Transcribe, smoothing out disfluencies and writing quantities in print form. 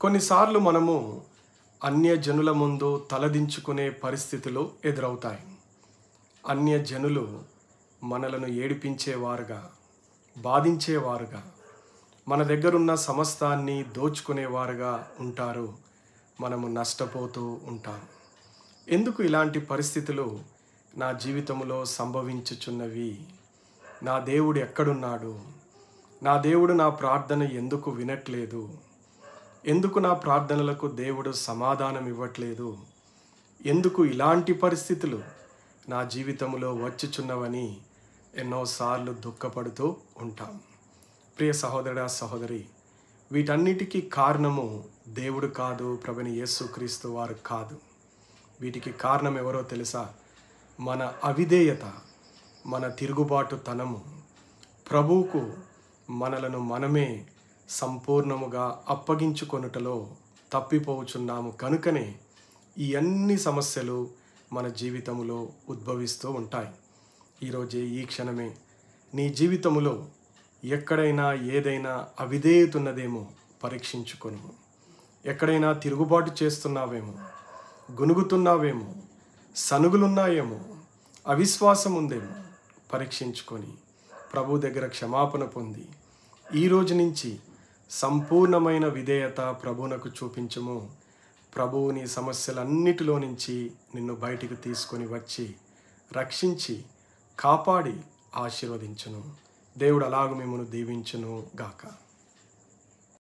కొన్నిసార్లు మనము అన్యజనుల ముందు తలదించుకునే పరిస్థితులు ఎదురవుతాయి. అన్యజనులు మనలను ఏడిపించేవారుగా, బాధించేవారుగా, మన దగ్గరున్న సమస్తాన్ని దోచుకునేవారుగా ఉంటారు. మనము నష్టపోతూ ఉంటాం. ఎందుకు ఇలాంటి పరిస్థితులు నా జీవితంలో సంభవించుచున్నవి? నా దేవుడు ఎక్కడున్నాడు? నా దేవుడు నా ప్రార్థన ఎందుకు వినట్లేదు? ఎందుకు నా ప్రార్థనలకు దేవుడు సమాధానం ఇవ్వట్లేదు? ఎందుకు ఇలాంటి పరిస్థితులు నా జీవితంలో వచ్చుచున్నవని ఎన్నోసార్లు దుఃఖపడుతూ ఉంటాం. ప్రియ సహోదరుడా, సహోదరి, వీటన్నిటికీ కారణము దేవుడు కాదు, ప్రభువైన యేసుక్రీస్తు వారు కాదు. వీటికి కారణం ఎవరో తెలుసా? మన అవిధేయత, మన తిరుగుబాటుతనము. ప్రభువుకు మనలను మనమే సంపూర్ణముగా అప్పగించుకొనుటలో తప్పిపోచున్నాము. కనుకనే ఈ అన్ని సమస్యలు మన జీవితంలో ఉద్భవిస్తూ ఉంటాయి. ఈరోజే, ఈ క్షణమే నీ జీవితంలో ఎక్కడైనా ఏదైనా అవిధేయత ఉన్నదేమో పరీక్షించుకొను. ఎక్కడైనా తిరుగుబాటు చేస్తున్నావేమో, గునుగుతున్నావేమో, సనుగులున్నాయేమో, అవిశ్వాసం ఉందేమో పరీక్షించుకొని ప్రభు దగ్గర క్షమాపణ పొంది ఈ రోజు నుంచి సంపూర్ణమైన విధేయత ప్రభువునకు చూపించము. ప్రభువు నీ సమస్యలన్నిటిలో నుంచి నిన్ను బయటికి తీసుకొని వచ్చి రక్షించి కాపాడి ఆశీర్వదించును. దేవుడు అలాగ మిమ్మల్ని దీవించును గాక.